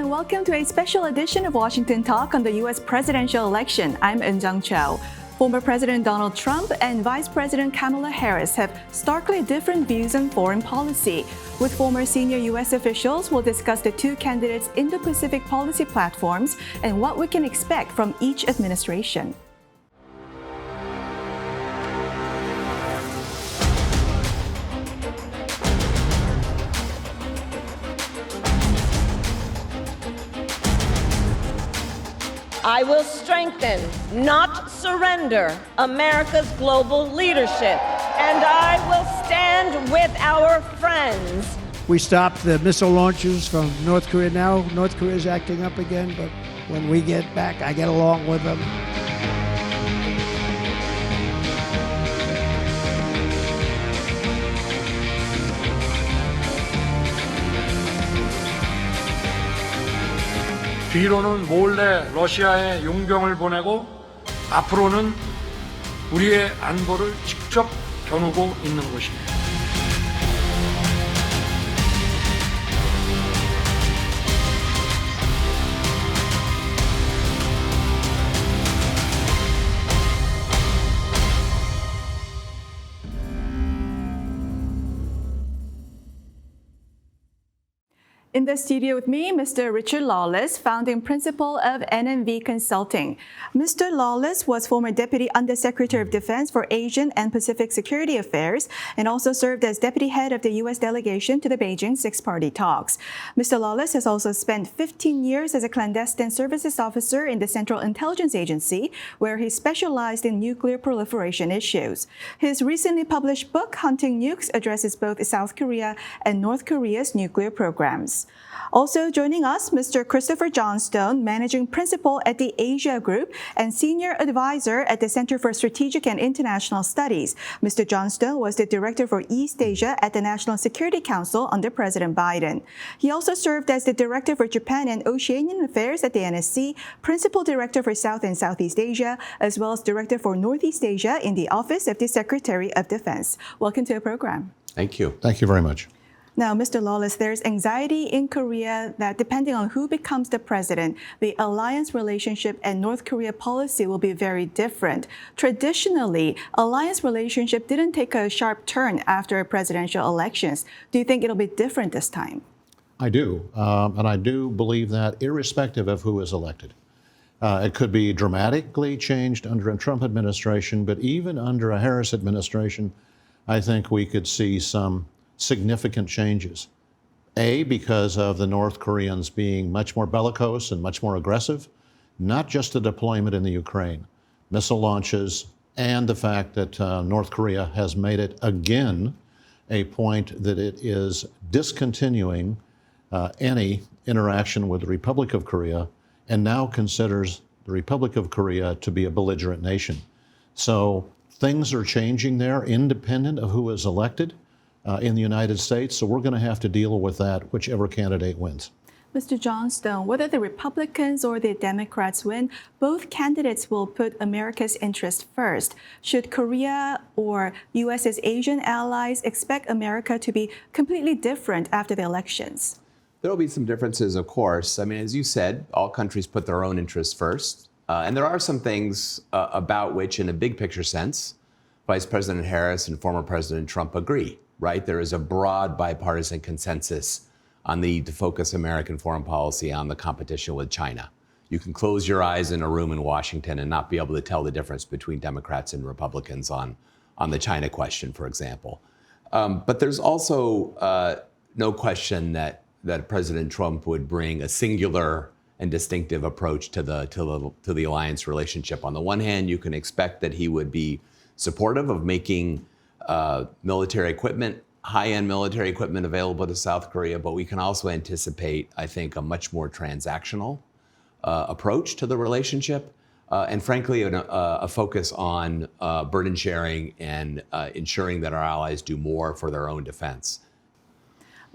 and welcome to a special edition of Washington Talk on the U.S. presidential election. I'm Eun-jung Cho. Former President Donald Trump and Vice President Kamala Harris have starkly different views on foreign policy. With former senior U.S. officials, we'll discuss the two candidates' Indo-Pacific policy platforms and what we can expect from each administration. I will strengthen, not surrender, America's global leadership, and I will stand with our friends. We stopped the missile launches from North Korea. Now North Korea is acting up again, but when we get back, I get along with them. 뒤로는 몰래 러시아에 용병을 보내고 앞으로는 우리의 안보를 직접 겨누고 있는 것입니다. In the studio with me, Mr. Richard Lawless, founding principal of NMV Consulting. Mr. Lawless was former Deputy Undersecretary of Defense for Asian and Pacific Security Affairs and also served as Deputy Head of the U.S. delegation to the Beijing Six-Party Talks. Mr. Lawless has also spent 15 years as a clandestine services officer in the Central Intelligence Agency, where he specialized in nuclear proliferation issues. His recently published book, Hunting Nukes, addresses both South Korea and North Korea's nuclear programs. Also joining us, Mr. Christopher Johnstone, Managing Principal at the Asia Group and Senior Advisor at the Center for Strategic and International Studies. Mr. Johnstone was the Director for East Asia at the National Security Council under President Biden. He also served as the Director for Japan and Oceanian Affairs at the NSC, Principal Director for South and Southeast Asia, as well as Director for Northeast Asia in the Office of the Secretary of Defense. Welcome to the program. Thank you. Thank you very much. Now, Mr. Lawless, there's anxiety in Korea that depending on who becomes the president, the alliance relationship and North Korea policy will be very different. Traditionally, alliance relationship didn't take a sharp turn after presidential elections. Do you think it'll be different this time? I do, and I do believe that irrespective of who is elected. It could be dramatically changed under a Trump administration, but even under a Harris administration, I think we could see some significant changes. A, because of the North Koreans being much more bellicose and much more aggressive, not just the deployment in the Ukraine, missile launches, and the fact that North Korea has made it again a point that it is discontinuing any interaction with the Republic of Korea and now considers the Republic of Korea to be a belligerent nation. So things are changing there independent of who is elected in the United States, so we're going to have to deal with that, whichever candidate wins. Mr. Johnstone, whether the Republicans or the Democrats win, both candidates will put America's interest first. Should Korea or U.S.'s Asian allies expect America to be completely different after the elections? There will be some differences, of course. I mean, as you said, all countries put their own interests first. And there are some things about which, in a big picture sense, Vice President Harris and former President Trump agree. Right? There is a broad bipartisan consensus on the need to focus American foreign policy on the competition with China. You can close your eyes in a room in Washington and not be able to tell the difference between Democrats and Republicans on the China question, for example. But there's also no question that President Trump would bring a singular and distinctive approach to the alliance relationship. On the one hand, you can expect that he would be supportive of making military equipment, high-end military equipment available to South Korea, but we can also anticipate, I think, a much more transactional approach to the relationship, and frankly, a focus on burden sharing and ensuring that our allies do more for their own defense.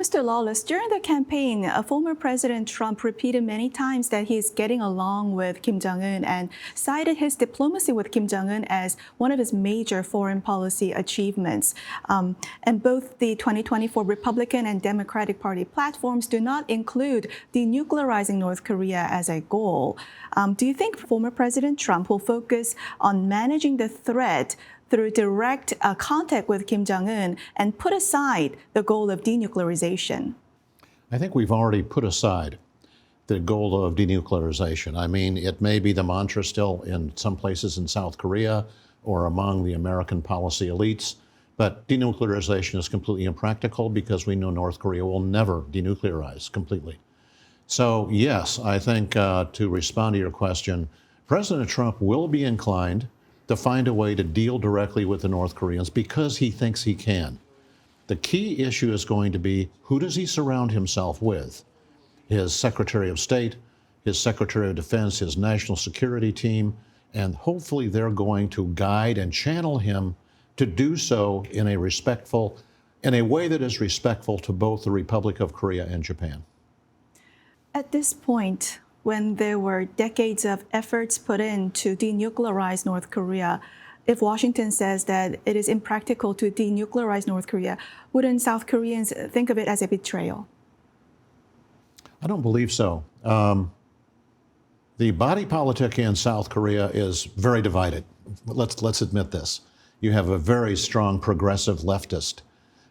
Mr. Lawless, during the campaign, former President Trump repeated many times that he's getting along with Kim Jong-un and cited his diplomacy with Kim Jong-un as one of his major foreign policy achievements. And both the 2024 Republican and Democratic Party platforms do not include denuclearizing North Korea as a goal. Do you think former President Trump will focus on managing the threat through direct contact with Kim Jong-un and put aside the goal of denuclearization? I think we've already put aside the goal of denuclearization. I mean, it may be the mantra still in some places in South Korea or among the American policy elites, but denuclearization is completely impractical because we know North Korea will never denuclearize completely. So yes, I think to respond to your question, President Trump will be inclined to find a way to deal directly with the North Koreans because he thinks he can. The key issue is going to be, who does he surround himself with? His Secretary of State, his Secretary of Defense, his national security team, and hopefully they're going to guide and channel him to do so in a way that is respectful to both the Republic of Korea and Japan. At this point, when there were decades of efforts put in to denuclearize North Korea, if Washington says that it is impractical to denuclearize North Korea, wouldn't South Koreans think of it as a betrayal? I don't believe so. The body politic in South Korea is very divided. Let's admit this. You have a very strong progressive leftist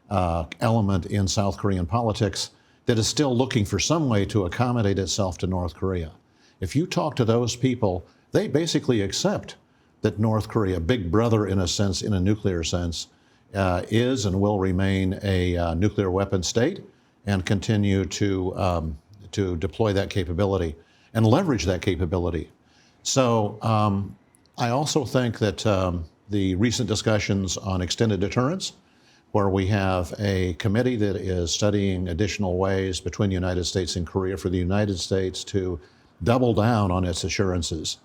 element in South Korean politics that is still looking for some way to accommodate itself to North Korea. If you talk to those people, they basically accept that North Korea, big brother in a sense, in a nuclear sense, is and will remain a nuclear weapon state and continue to deploy that capability and leverage that capability. So I also think that the recent discussions on extended deterrence, where we have a committee that is studying additional ways between the United States and Korea for the United States to double down on its assurances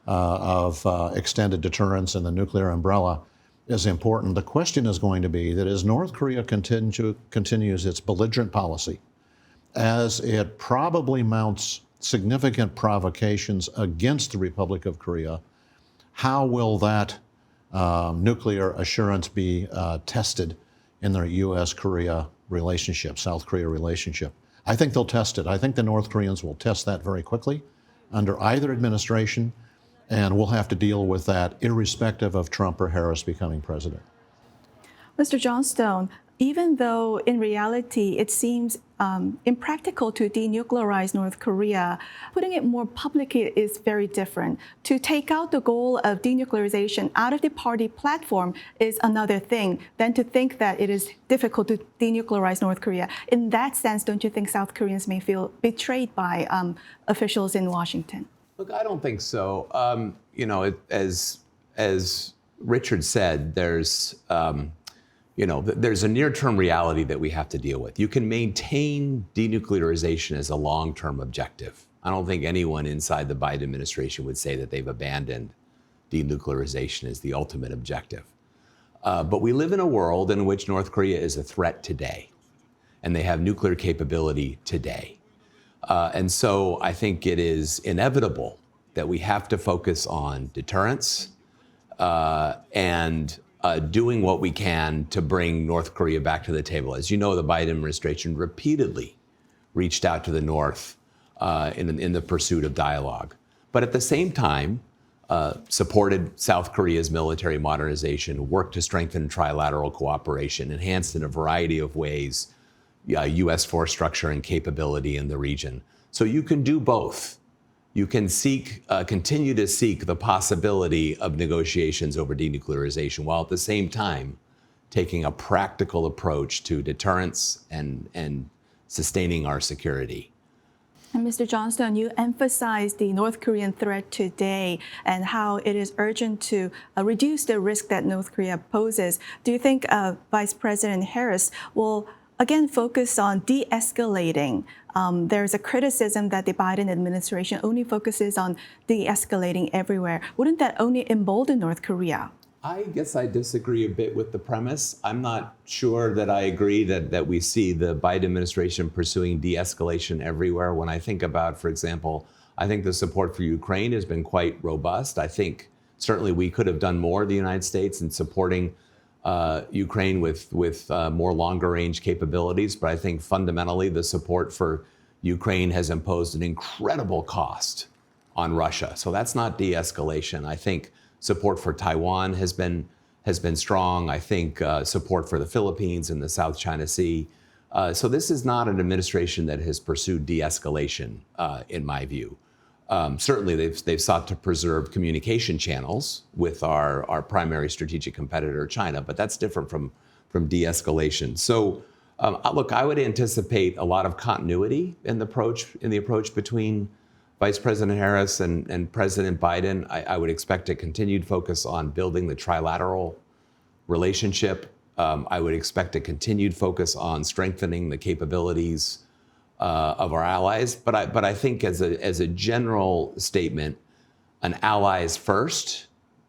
of extended deterrence and the nuclear umbrella, is important. The question is going to be that as North Korea continues its belligerent policy, as it probably mounts significant provocations against the Republic of Korea, how will that nuclear assurance be tested in their U.S.-Korea relationship, South Korea relationship? I think they'll test it. I think the North Koreans will test that very quickly under either administration, and we'll have to deal with that irrespective of Trump or Harris becoming president. Mr. Johnstone, even though in reality it seems impractical to denuclearize North Korea, putting it more publicly is very different. To take out the goal of denuclearization out of the party platform is another thing than to think that it is difficult to denuclearize North Korea. In that sense, don't you think South Koreans may feel betrayed by officials in Washington? Look, I don't think so. As Richard said, there's a near-term reality that we have to deal with. You can maintain denuclearization as a long-term objective. I don't think anyone inside the Biden administration would say that they've abandoned denuclearization as the ultimate objective. But we live in a world in which North Korea is a threat today, and they have nuclear capability today. And so I think it is inevitable that we have to focus on deterrence and doing what we can to bring North Korea back to the table. As you know, the Biden administration repeatedly reached out to the North in the pursuit of dialogue. But at the same time, supported South Korea's military modernization, worked to strengthen trilateral cooperation, enhanced in a variety of ways U.S. force structure and capability in the region. So you can do both. You can continue to seek the possibility of negotiations over denuclearization, while at the same time taking a practical approach to deterrence and sustaining our security. And Mr. Johnstone, you emphasized the North Korean threat today and how it is urgent to reduce the risk that North Korea poses. Do you think Vice President Harris will again focus on de-escalating? There's a criticism that the Biden administration only focuses on de-escalating everywhere. Wouldn't that only embolden North Korea? I guess I disagree a bit with the premise. I'm not sure that I agree that we see the Biden administration pursuing de-escalation everywhere. When I think about, for example, I think the support for Ukraine has been quite robust. I think certainly we could have done more, the United States, in supporting Ukraine with more longer range capabilities. But I think fundamentally the support for Ukraine has imposed an incredible cost on Russia. So that's not de-escalation. I think support for Taiwan has been strong. I think support for the Philippines and the South China Sea. So this is not an administration that has pursued de-escalation, in my view. Certainly, they've sought to preserve communication channels with our primary strategic competitor, China, but that's different from de-escalation. So, look, I would anticipate a lot of continuity in the approach between Vice President Harris and President Biden. I would expect a continued focus on building the trilateral relationship. I would expect a continued focus on strengthening the capabilities of our allies. But I think as a general statement, an allies first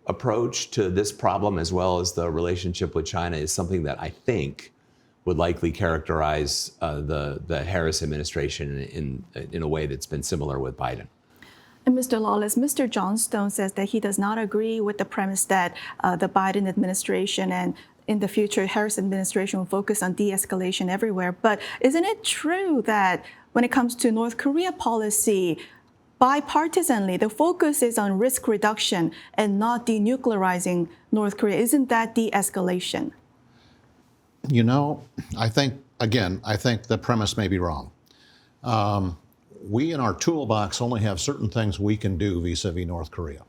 approach to this problem, as well as the relationship with China, is something that I think would likely characterize the Harris administration in a way that's been similar with Biden. And Mr. Lawless, Mr. Johnstone says that he does not agree with the premise that the Biden administration and in the future Harris administration will focus on de-escalation everywhere. But isn't it true that when it comes to North Korea policy, bipartisanly, the focus is on risk reduction and not denuclearizing North Korea? Isn't that de-escalation? You know, I think the premise may be wrong. We in our toolbox only have certain things we can do vis-a-vis North Korea.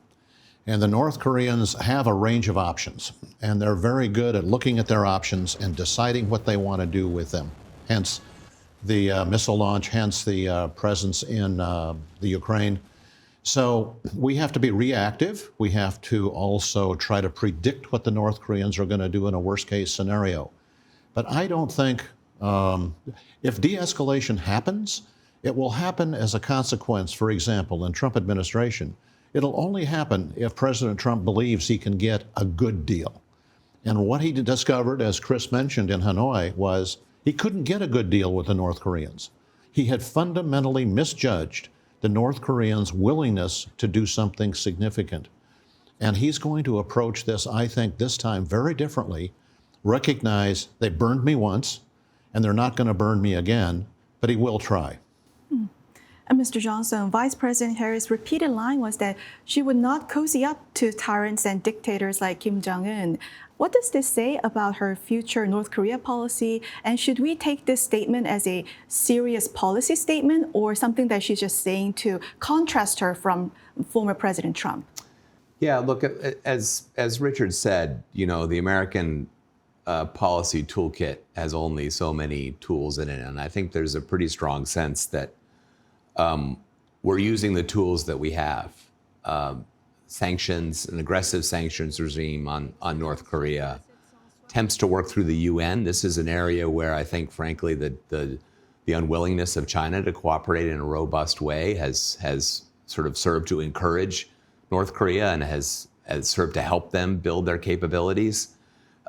And the North Koreans have a range of options, and they're very good at looking at their options and deciding what they want to do with them. Hence the missile launch, hence the presence in the Ukraine. So we have to be reactive. We have to also try to predict what the North Koreans are going to do in a worst-case scenario. But I don't think, if de-escalation happens, it will happen as a consequence. For example, in Trump administration, it'll only happen if President Trump believes he can get a good deal. And what he discovered, as Chris mentioned in Hanoi, was he couldn't get a good deal with the North Koreans. He had fundamentally misjudged the North Koreans' willingness to do something significant. And he's going to approach this, I think, this time very differently. Recognize they burned me once, and they're not going to burn me again, but he will try. And Mr. Johnson, Vice President Harris' repeated line was that she would not cozy up to tyrants and dictators like Kim Jong-un. What does this say about her future North Korea policy? And should we take this statement as a serious policy statement or something that she's just saying to contrast her from former President Trump? Yeah, look, as Richard said, you know, the American policy toolkit has only so many tools in it. And I think there's a pretty strong sense that we're using the tools that we have. Sanctions, an aggressive sanctions regime on North Korea, attempts to work through the UN. This is an area where I think, frankly, the unwillingness of China to cooperate in a robust way has sort of served to encourage North Korea and has served to help them build their capabilities.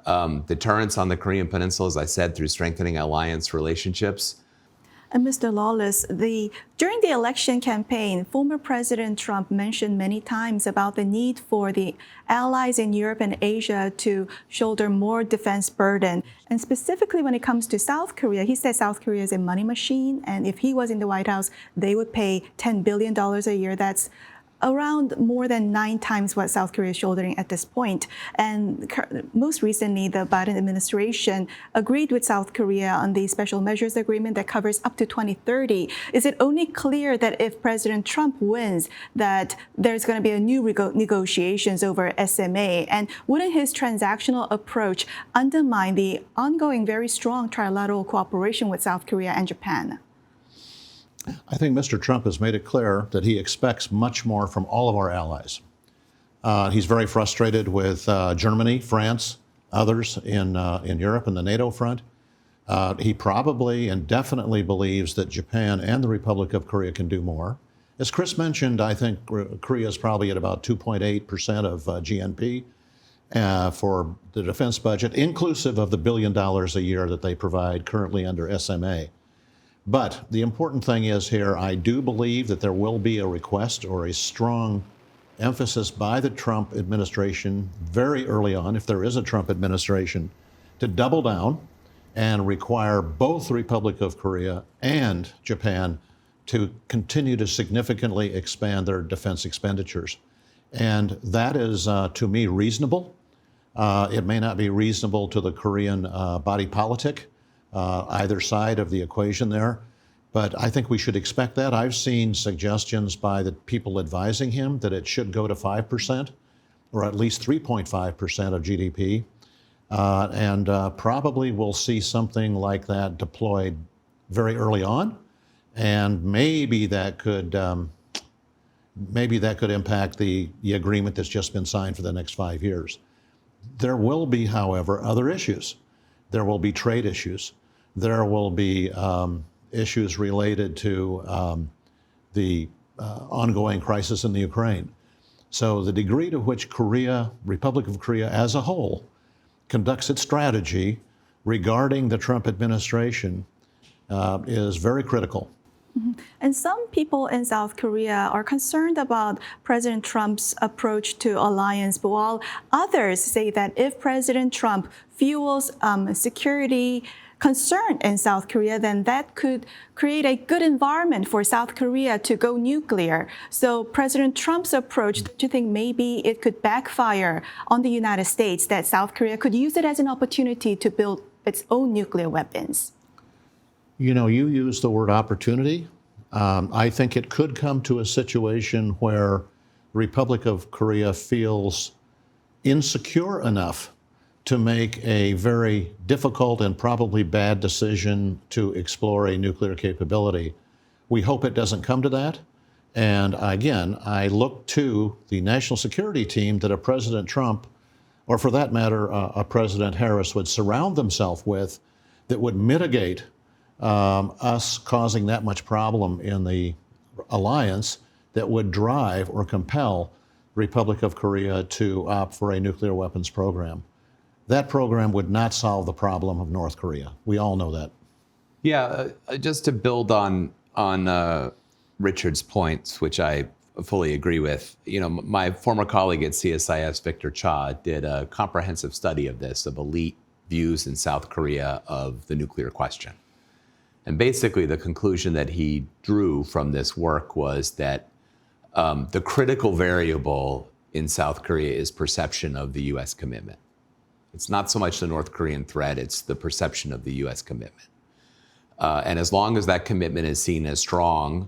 Deterrence on the Korean Peninsula, as I said, through strengthening alliance relationships. And Mr. Lawless, during the election campaign, former President Trump mentioned many times about the need for the allies in Europe and Asia to shoulder more defense burden. And specifically when it comes to South Korea, he said South Korea is a money machine. And if he was in the White House, they would pay $10 billion a year. That's around more than 9 times what South Korea is shouldering at this point. And most recently, the Biden administration agreed with South Korea on the special measures agreement that covers up to 2030. Is it only clear that if President Trump wins, that there's going to be a new negotiations over SMA? And wouldn't his transactional approach undermine the ongoing very strong trilateral cooperation with South Korea and Japan? I think Mr. Trump has made it clear that he expects much more from all of our allies. He's very frustrated with Germany, France, others in Europe and the NATO front. He probably and definitely believes that Japan and the Republic of Korea can do more. As Chris mentioned, I think Korea is probably at about 2.8% of GNP. for the defense budget, inclusive of the $1 billion a year that they provide currently under SMA. But the important thing is here, I do believe that there will be a request or a strong emphasis by the Trump administration very early on, if there is a Trump administration, to double down and require both the Republic of Korea and Japan to continue to significantly expand their defense expenditures. And that is, to me, reasonable. It may not be reasonable to the Korean body politic, either side of the equation there, but I think we should expect that. I've seen suggestions by the people advising him that it should go to 5%, or at least 3.5% of GDP. And probably we'll see something like that deployed very early on, and maybe that could impact the agreement that's just been signed for the next 5 years. There will be, however, other issues. There will be trade issues. There will be issues related to the ongoing crisis in the Ukraine. So the degree to which Republic of Korea as a whole, conducts its strategy regarding the Trump administration is very critical. Mm-hmm. And some people in South Korea are concerned about President Trump's approach to alliance, but while others say that if President Trump fuels security concern in South Korea, then that could create a good environment for South Korea to go nuclear. So President Trump's approach, do you think maybe it could backfire on the United States, that South Korea could use it as an opportunity to build its own nuclear weapons? You know, you use the word opportunity. I think it could come to a situation where the Republic of Korea feels insecure enough to make a very difficult and probably bad decision to explore a nuclear capability. We hope it doesn't come to that. And again, I look to the national security team that a President Trump, or for that matter, a President Harris, would surround themselves with, that would mitigate us causing that much problem in the alliance, that would drive or compel the Republic of Korea to opt for a nuclear weapons program. That program would not solve the problem of North Korea. We all know that. Yeah, just to build on Richard's points, which I fully agree with. You know, my former colleague at CSIS, Victor Cha, did a comprehensive study of this, of elite views in South Korea of the nuclear question. And basically the conclusion that he drew from this work was that the critical variable in South Korea is perception of the U.S. commitment. It's not so much the North Korean threat, it's the perception of the U.S. commitment. And as long as that commitment is seen as strong,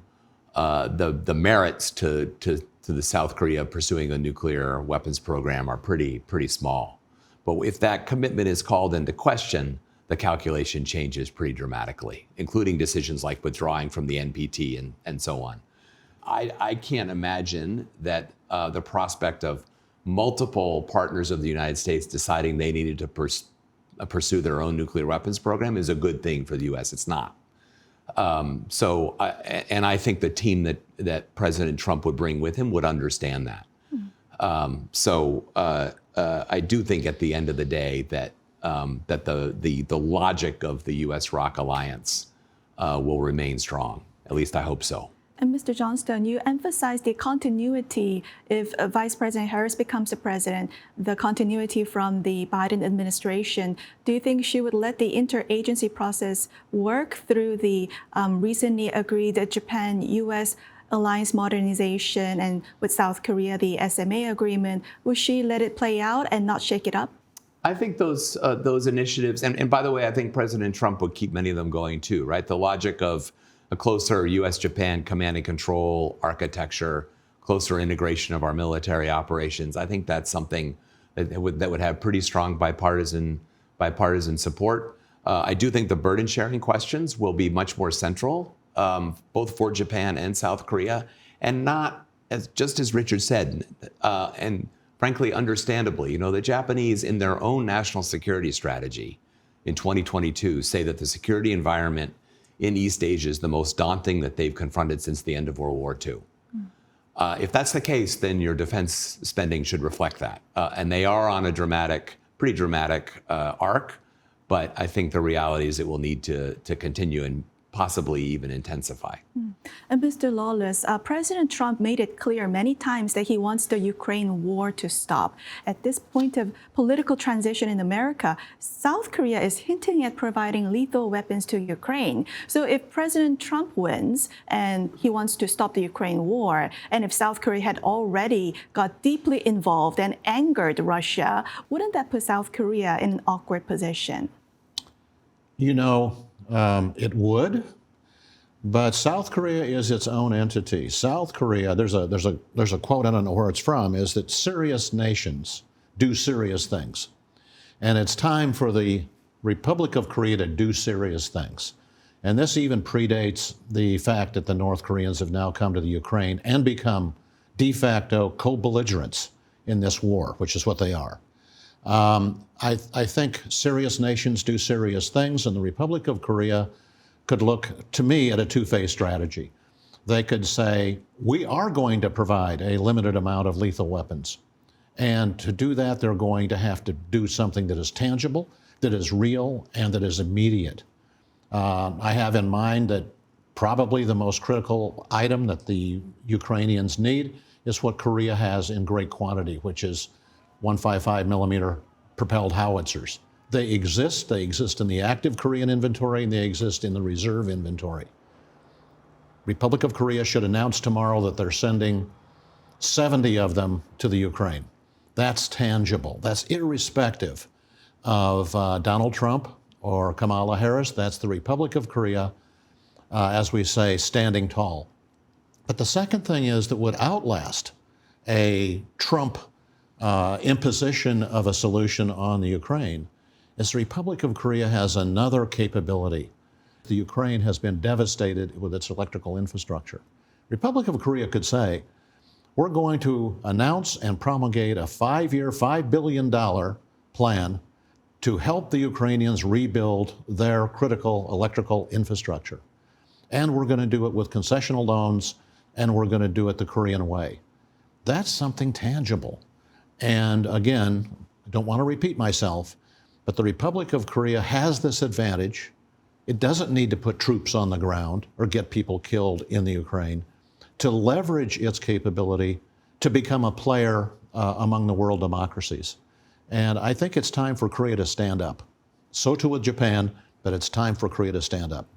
the merits to the South Korea pursuing a nuclear weapons program are pretty small. But if that commitment is called into question, the calculation changes pretty dramatically, including decisions like withdrawing from the NPT and so on. I can't imagine that the prospect of multiple partners of the United States deciding they needed to pursue their own nuclear weapons program is a good thing for the U.S. It's not. And I think the team that President Trump would bring with him would understand that. I do think at the end of the day that the logic of the U.S.-ROC alliance will remain strong. At least I hope so. And Mr. Johnstone, you emphasized the continuity if Vice President Harris becomes the president, the continuity from the Biden administration. Do you think she would let the interagency process work through the recently agreed Japan-U.S. alliance modernization, and with South Korea, the SMA agreement? Would she let it play out and not shake it up? I think those initiatives, and by the way, I think President Trump would keep many of them going too, right? The logic of a closer U.S.-Japan command and control architecture, closer integration of our military operations. I think that's something that would have pretty strong bipartisan support. I do think the burden sharing questions will be much more central, both for Japan and South Korea, and not, just as Richard said, and frankly, understandably, you know, the Japanese in their own national security strategy in 2022 say that the security environment in East Asia is the most daunting that they've confronted since the end of World War II. If that's the case, then your defense spending should reflect that. And they are on a pretty dramatic arc, but I think the reality is it will need to continue and possibly even intensify. And Mr. Lawless, President Trump made it clear many times that he wants the Ukraine war to stop. At this point of political transition in America, South Korea is hinting at providing lethal weapons to Ukraine. So if President Trump wins and he wants to stop the Ukraine war, and if South Korea had already got deeply involved and angered Russia, wouldn't that put South Korea in an awkward position? You know, it would, but South Korea is its own entity. South Korea, there's a quote, I don't know where it's from, is that serious nations do serious things. And it's time for the Republic of Korea to do serious things. And this even predates the fact that the North Koreans have now come to the Ukraine and become de facto co-belligerents in this war, which is what they are. I think serious nations do serious things, and the Republic of Korea could look, to me, at a two-phase strategy. They could say, we are going to provide a limited amount of lethal weapons. And to do that, they're going to have to do something that is tangible, that is real, and that is immediate. I have in mind that probably the most critical item that the Ukrainians need is what Korea has in great quantity, which is 155 millimeter propelled howitzers. They exist in the active Korean inventory, and they exist in the reserve inventory. Republic of Korea should announce tomorrow that they're sending 70 of them to the Ukraine. That's tangible. That's irrespective of Donald Trump or Kamala Harris. That's the Republic of Korea, as we say, standing tall. But the second thing is that would outlast a Trump imposition of a solution on the Ukraine is the Republic of Korea has another capability. The Ukraine has been devastated with its electrical infrastructure. Republic of Korea could say, we're going to announce and promulgate a 5-year, $5 billion plan to help the Ukrainians rebuild their critical electrical infrastructure. And we're going to do it with concessional loans, and we're going to do it the Korean way. That's something tangible. And again, I don't want to repeat myself, but the Republic of Korea has this advantage. It doesn't need to put troops on the ground or get people killed in the Ukraine to leverage its capability to become a player among the world democracies. And I think it's time for Korea to stand up. So too with Japan, but it's time for Korea to stand up.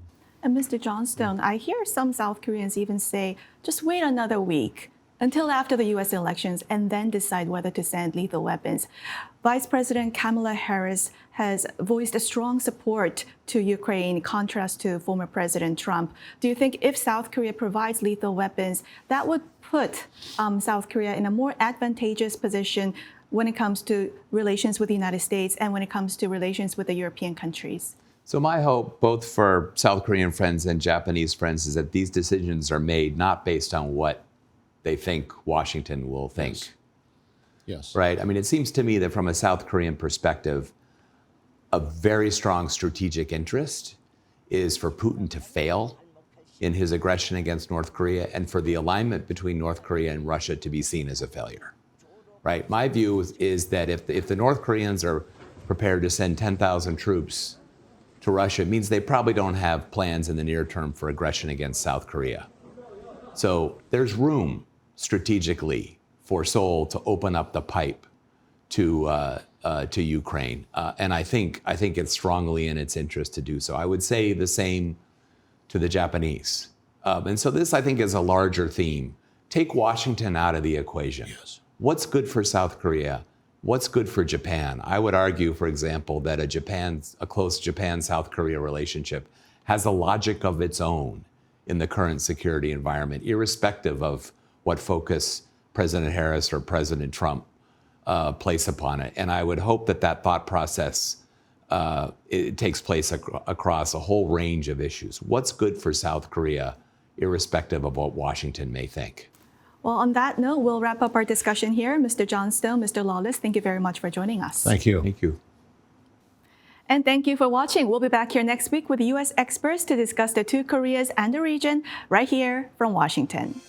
And Mr. Johnstone, I hear some South Koreans even say, just wait another week until after the U.S. elections and then decide whether to send lethal weapons. Vice President Kamala Harris has voiced a strong support to Ukraine in contrast to former President Trump. Do you think if South Korea provides lethal weapons, that would put South Korea in a more advantageous position when it comes to relations with the United States and when it comes to relations with the European countries? So my hope, both for South Korean friends and Japanese friends, is that these decisions are made not based on what they think Washington will think. Yes. Right? I mean, it seems to me that from a South Korean perspective, a very strong strategic interest is for Putin to fail in his aggression against North Korea and for the alignment between North Korea and Russia to be seen as a failure. Right? My view is that if the North Koreans are prepared to send 10,000 troops to Russia, it means they probably don't have plans in the near term for aggression against South Korea. So there's room strategically for Seoul to open up the pipe to Ukraine, and I think it's strongly in its interest to do so. I would say the same to the Japanese, and so this I think is a larger theme. Take Washington out of the equation. Yes. What's good for South Korea? What's good for Japan? I would argue, for example, that a close Japan-South Korea relationship has a logic of its own in the current security environment, irrespective of what focus President Harris or President Trump place upon it. And I would hope that thought process it takes place across a whole range of issues. What's good for South Korea, irrespective of what Washington may think? Well, on that note, we'll wrap up our discussion here. Mr. Johnstone, Mr. Lawless, thank you very much for joining us. Thank you. Thank you. And thank you for watching. We'll be back here next week with U.S. experts to discuss the two Koreas and the region right here from Washington.